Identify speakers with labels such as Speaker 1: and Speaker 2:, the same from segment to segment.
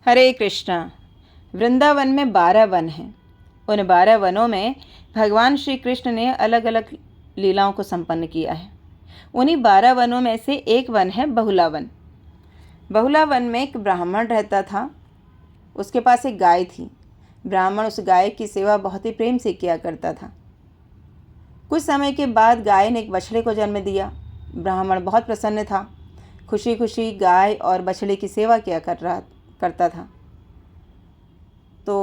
Speaker 1: हरे कृष्णा। वृंदावन में 12 वन हैं। उन 12 वनों में भगवान श्री कृष्ण ने अलग अलग लीलाओं को संपन्न किया है। उन्हीं 12 वनों में से एक वन है बहुला वन। बहुला वन में एक ब्राह्मण रहता था। उसके पास एक गाय थी। ब्राह्मण उस गाय की सेवा बहुत ही प्रेम से किया करता था। कुछ समय के बाद गाय ने एक बछड़े को जन्म दिया। ब्राह्मण बहुत प्रसन्न था। खुशी खुशी गाय और बछड़े की सेवा किया करता था। तो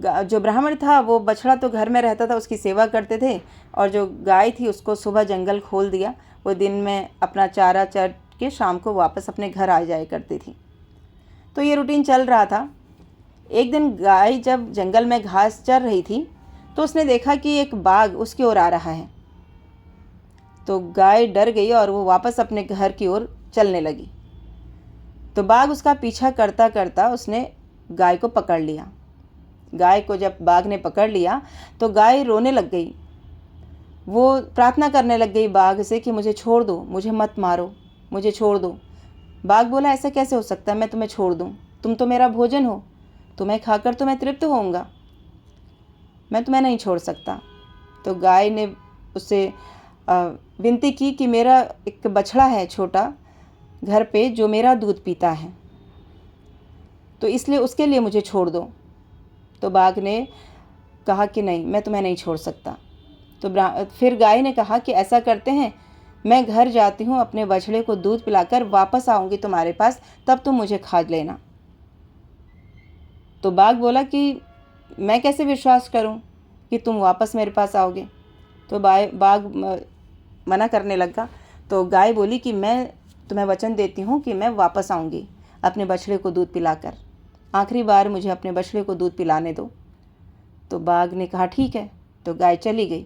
Speaker 1: जो ब्राह्मण था वो बछड़ा तो घर में रहता था, उसकी सेवा करते थे, और जो गाय थी उसको सुबह जंगल खोल दिया। वो दिन में अपना चारा चर के शाम को वापस अपने घर आ जाया करती थी। तो ये रूटीन चल रहा था। एक दिन गाय जब जंगल में घास चर रही थी तो उसने देखा कि एक बाघ उसकी ओर आ रहा है। तो गाय डर गई और वो वापस अपने घर की ओर चलने लगी। तो बाघ उसका पीछा करता करता उसने गाय को पकड़ लिया। गाय को जब बाघ ने पकड़ लिया तो गाय रोने लग गई। वो प्रार्थना करने लग गई बाघ से कि मुझे छोड़ दो, मुझे मत मारो, मुझे छोड़ दो। बाघ बोला, ऐसा कैसे हो सकता है, मैं तुम्हें छोड़ दूँ? तुम तो मेरा भोजन हो, तुम्हें खाकर तो मैं तृप्त होऊंगा, मैं तुम्हें नहीं छोड़ सकता। तो गाय ने उससे विनती की कि मेरा एक बछड़ा है छोटा घर पे जो मेरा दूध पीता है, तो इसलिए उसके लिए मुझे छोड़ दो। तो बाघ ने कहा कि नहीं, मैं तुम्हें नहीं छोड़ सकता। तो फिर गाय ने कहा कि ऐसा करते हैं, मैं घर जाती हूँ, अपने बछड़े को दूध पिलाकर वापस आऊँगी तुम्हारे पास, तब तुम मुझे खा लेना। तो बाघ बोला कि मैं कैसे विश्वास करूँ कि तुम वापस मेरे पास आओगे? तो बाघ मना करने लगा। तो गाय बोली कि मैं तुम्हें वचन देती हूँ कि मैं वापस आऊँगी अपने बछड़े को दूध पिलाकर, आखिरी बार मुझे अपने बछड़े को दूध पिलाने दो। तो बाघ ने कहा ठीक है। तो गाय चली गई।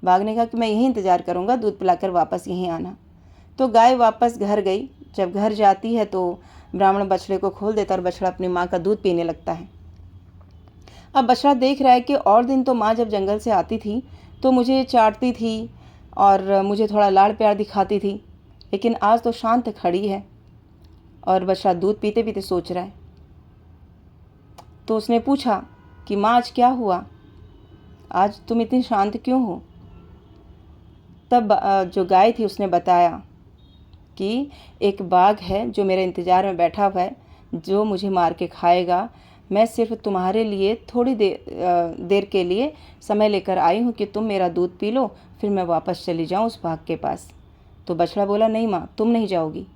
Speaker 1: बाघ ने कहा कि मैं यहीं इंतज़ार करूँगा, दूध पिलाकर वापस यहीं आना। तो गाय वापस घर गई। जब घर जाती है तो ब्राह्मण बछड़े को खोल देता और बछड़ा अपनी माँ का दूध पीने लगता है। अब बछड़ा देख रहा है कि और दिन तो माँ जब जंगल से आती थी तो मुझे चाटती थी और मुझे थोड़ा लाड़ प्यार दिखाती थी, लेकिन आज तो शांत खड़ी है। और बछड़ा दूध पीते पीते सोच रहा है। तो उसने पूछा कि माँ, आज क्या हुआ, आज तुम इतनी शांत क्यों हो? तब जो गाय थी उसने बताया कि एक बाघ है जो मेरे इंतज़ार में बैठा हुआ है, जो मुझे मार के खाएगा। मैं सिर्फ तुम्हारे लिए थोड़ी देर के लिए समय लेकर आई हूँ कि तुम मेरा दूध पी लो, फिर मैं वापस चली जाऊँ उस बाघ के पास। तो बछड़ा बोला, नहीं माँ, तुम नहीं जाओगी,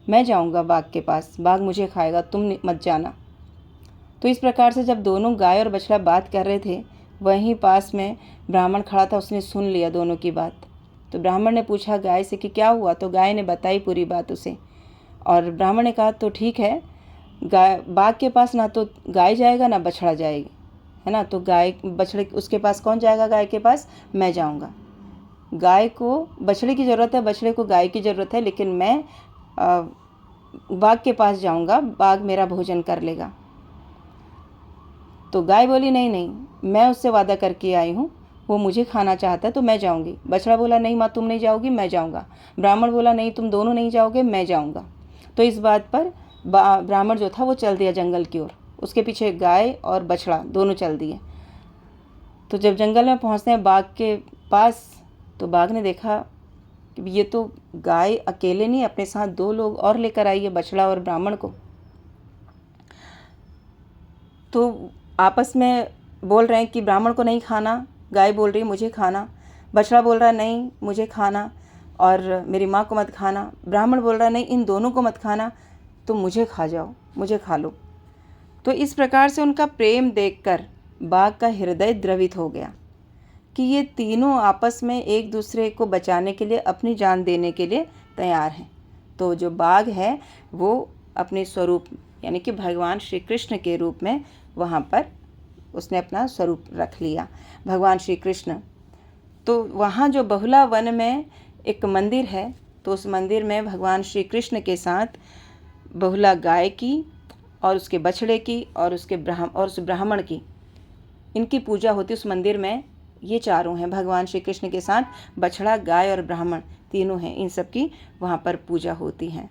Speaker 1: मैं जाऊँगा बाघ के पास, बाघ मुझे खाएगा, तुम मत जाना। तो इस प्रकार से जब दोनों गाय और बछड़ा बात कर रहे थे, वहीं पास में ब्राह्मण खड़ा था, उसने सुन लिया दोनों की बात। तो ब्राह्मण ने पूछा गाय से कि क्या हुआ? तो गाय ने बताई पूरी बात उसे। और ब्राह्मण ने कहा तो ठीक है, गाय बाघ के पास ना तो गाय जाएगा ना बछड़ा जाएगी, है ना, तो गाय बछड़े उसके पास कौन जाएगा? गाय के पास मैं जाऊंगा। गाय को बछड़े की ज़रूरत है, बछड़े को गाय की ज़रूरत है, लेकिन मैं बाघ के पास जाऊंगा, बाघ मेरा भोजन कर लेगा। तो गाय बोली, नहीं नहीं, मैं उससे वादा करके आई हूँ, वो मुझे खाना चाहता है तो मैं जाऊंगी। बछड़ा बोला, नहीं माँ, तुम नहीं जाओगी, मैं जाऊंगा। ब्राह्मण बोला, नहीं, तुम दोनों नहीं जाओगे, मैं जाऊंगा। तो इस बात पर ब्राह्मण जो था वो चल दिया जंगल की ओर। उसके पीछे गाय और बछड़ा दोनों चल दिए। तो जब जंगल में पहुँचते हैं बाघ के पास, तो बाघ ने देखा कि ये तो गाय अकेले नहीं, अपने साथ 2 लोग और लेकर आई है, बछड़ा और ब्राह्मण को। तो आपस में बोल रहे हैं कि ब्राह्मण को नहीं खाना, गाय बोल रही है मुझे खाना, बछड़ा बोल रहा है नहीं मुझे खाना, और मेरी माँ को मत खाना। ब्राह्मण बोल रहा है नहीं, इन दोनों को मत खाना, तुम मुझे खा जाओ, मुझे खा लो। तो इस प्रकार से उनका प्रेम देखकर बाघ का हृदय द्रवित हो गया कि ये तीनों आपस में एक दूसरे को बचाने के लिए, अपनी जान देने के लिए तैयार हैं। तो जो बाघ है वो अपने स्वरूप यानी कि भगवान श्री कृष्ण के रूप में वहाँ पर उसने अपना स्वरूप रख लिया, भगवान श्री कृष्ण। तो वहाँ जो बहुला वन में एक मंदिर है, तो उस मंदिर में भगवान श्री कृष्ण के साथ बहुला गाय की और उसके बछड़े की और उस ब्राह्मण की, इनकी पूजा होती है उस मंदिर में। ये चारों हैं, भगवान श्री कृष्ण के साथ बछड़ा, गाय और ब्राह्मण तीनों हैं, इन सब की वहाँ पर पूजा होती है।